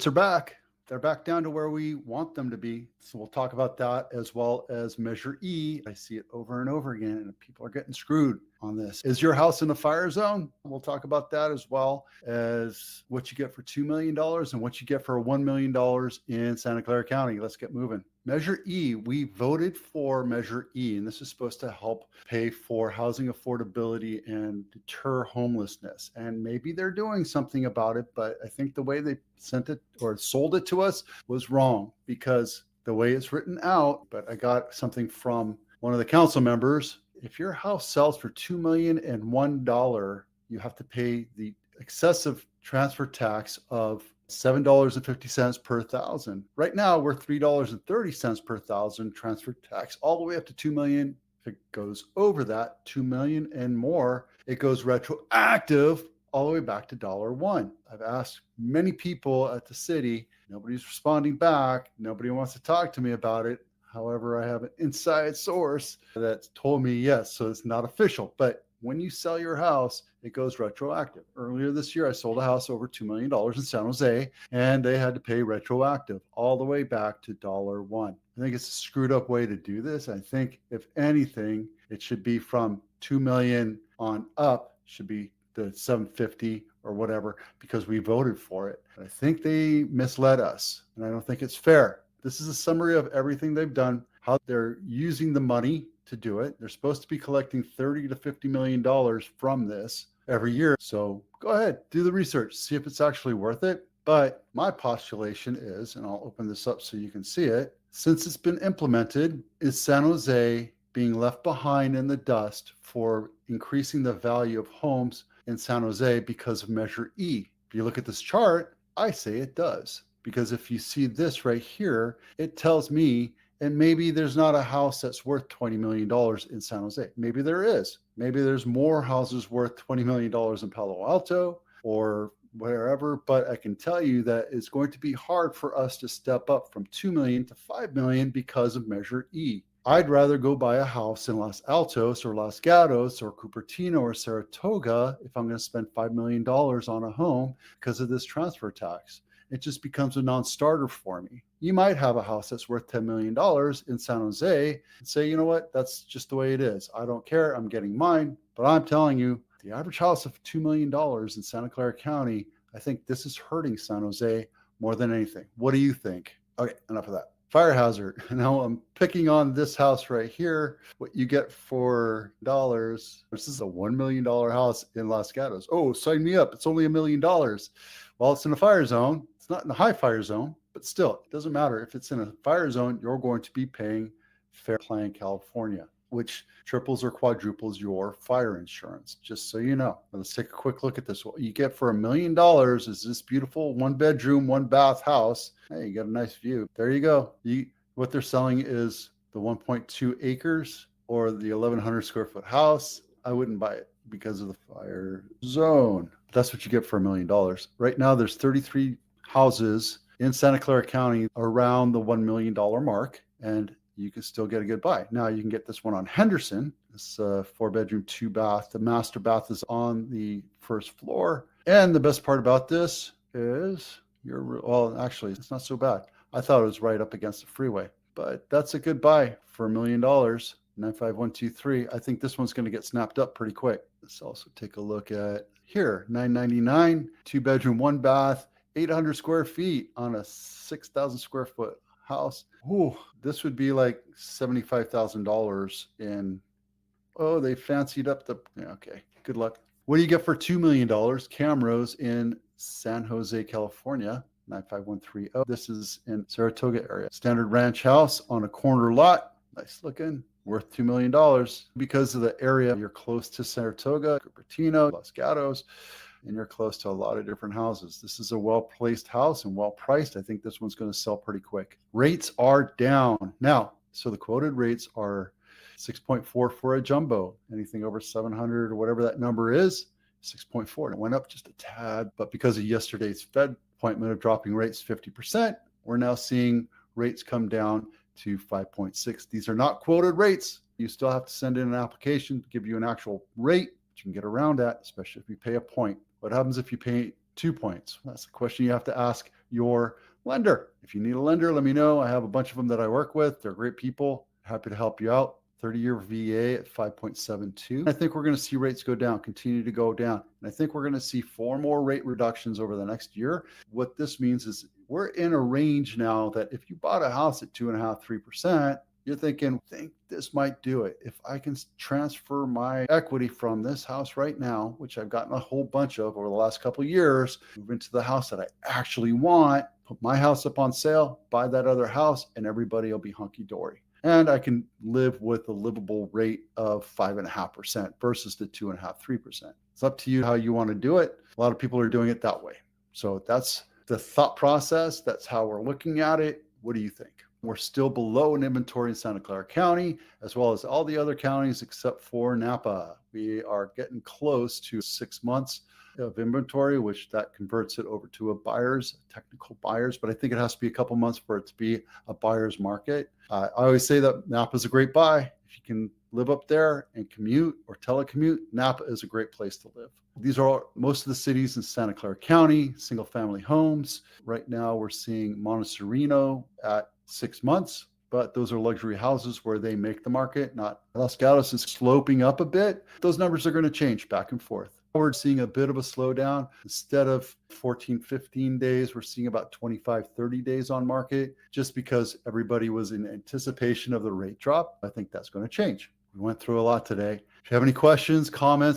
Are back. They're back down to where we want them to be. So we'll talk about that as well as Measure E. I see it over and over again, and people are getting screwed on this. Is your house in a fire zone? We'll talk about that as well as what you get for $2 million and what you get for $1 million in Santa Clara County. Let's get moving. Measure E, we voted for Measure E, and this is supposed to help pay for housing affordability and deter homelessness. And maybe they're doing something about it, but I think the way they sent it or sold it to us was wrong, because the way it's written out, but I got something from one of the council members. If your house sells for $2,001, you have to pay the excessive transfer tax of $7.50 per thousand. Right now, we're $3.30 per thousand transfer tax, all the way up to $2 million. If it goes over that, $2 million and more, it goes retroactive all the way back to $1. I've asked many people at the city. Nobody's responding back. Nobody wants to talk to me about it. However, I have an inside source that told me yes, so it's not official. But when you sell your house, it goes retroactive. Earlier this year, I sold a house over $2 million in San Jose, and they had to pay retroactive all the way back to $1. I think it's a screwed up way to do this. I think, if anything, it should be from 2 million on up, should be the 750 or whatever, because we voted for it. I think they misled us, and I don't think it's fair. This is a summary of everything they've done, how they're using the money to do it. They're supposed to be collecting $30 to $50 million from this every year. So go ahead, do the research, see if it's actually worth it. But my postulation is, and I'll open this up so you can see it, since it's been implemented, is San Jose being left behind in the dust for increasing the value of homes in San Jose because of Measure E? If you look at this chart, I say it does. Because if you see this right here, it tells me, and maybe there's not a house that's worth $20 million in San Jose. Maybe there is. Maybe there's more houses worth $20 million in Palo Alto or wherever, but I can tell you that it's going to be hard for us to step up from 2 million to 5 million because of Measure E. I'd rather go buy a house in Los Altos or Los Gatos or Cupertino or Saratoga if I'm going to spend $5 million on a home because of this transfer tax. It just becomes a non-starter for me. You might have a house that's worth $10 million in San Jose and say, you know what, that's just the way it is. I don't care, I'm getting mine. But I'm telling you, the average house of $2 million in Santa Clara County, I think this is hurting San Jose more than anything. What do you think? Okay, enough of that. Fire hazard. Now I'm picking on this house right here. What you get for dollars. This is a $1 million house in Los Gatos. Oh, sign me up. It's only $1 million. Well, it's in a fire zone. It's not in a high fire zone, but still, it doesn't matter. If it's in a fire zone, you're going to be paying Fair Plan California, which triples or quadruples your fire insurance, just so you know. Let's take a quick look at this. What you get for $1 million is this beautiful 1-bedroom, 1-bath house. Hey, you got a nice view. There you go. What they're selling is the 1.2 acres or the 1,100 square foot house. I wouldn't buy it because of the fire zone. That's what you get for $1 million. Right now, there's 33 houses in Santa Clara County around the $1 million mark, and you can still get a good buy. Now you can get this one on Henderson. It's a 4-bedroom, 2-bath. The master bath is on the first floor. And the best part about this is well, actually, it's not so bad. I thought it was right up against the freeway, but that's a good buy for $1 million. 95123. I think this one's going to get snapped up pretty quick. Let's also take a look at here. 999, 2-bedroom, 1-bath, 800 square feet on a 6,000 square foot house. Ooh, this would be like $75,000 in, oh, they fancied up the, yeah, okay, good luck. What do you get for $2 million? Camrose in San Jose, California, 95130. This is in Saratoga area. Standard ranch house on a corner lot. Nice looking, worth $2 million. Because of the area, you're close to Saratoga, Cupertino, Los Gatos, and you're close to a lot of different houses. This is a well-placed house and well-priced. I think this one's going to sell pretty quick. Rates are down. Now, so the quoted rates are 6.4 for a jumbo. Anything over 700 or whatever that number is, 6.4. It went up just a tad, but because of yesterday's Fed appointment of dropping rates 50%, we're now seeing rates come down to 5.6. These are not quoted rates. You still have to send in an application to give you an actual rate that you can get around at, especially if you pay a point. What happens if you pay 2 points? That's the question you have to ask your lender. If you need a lender, let me know. I have a bunch of them that I work with. They're great people. Happy to help you out. 30-year VA at 5.72. I think we're going to see rates go down, continue to go down. And I think we're going to see 4 more rate reductions over the next year. What this means is we're in a range now that if you bought a house at 2.5%, 3%, you're thinking, I think this might do it. If I can transfer my equity from this house right now, which I've gotten a whole bunch of over the last couple of years, move into the house that I actually want, put my house up on sale, buy that other house, and everybody will be hunky-dory. And I can live with a livable rate of 5.5% versus the 2.5%, 3%. It's up to you how you want to do it. A lot of people are doing it that way. So that's the thought process. That's how we're looking at it. What do you think? We're still below in inventory in Santa Clara County, as well as all the other counties except for Napa. We are getting close to 6 months of inventory, which that converts it over to a buyer's, technical buyers, but I think it has to be a couple months for it to be a buyer's market. I always say that Napa is a great buy. If you can live up there and commute or telecommute, Napa is a great place to live. These are most of the cities in Santa Clara County, single family homes. Right now we're seeing Montecito at 6 months, but those are luxury houses where they make the market. Not Los Gatos is sloping up a bit. Those numbers are going to change back and forth. We're seeing a bit of a slowdown. Instead of 14, 15 days, we're seeing about 25, 30 days on market just because everybody was in anticipation of the rate drop. I think that's going to change. We went through a lot today. If you have any questions, comments,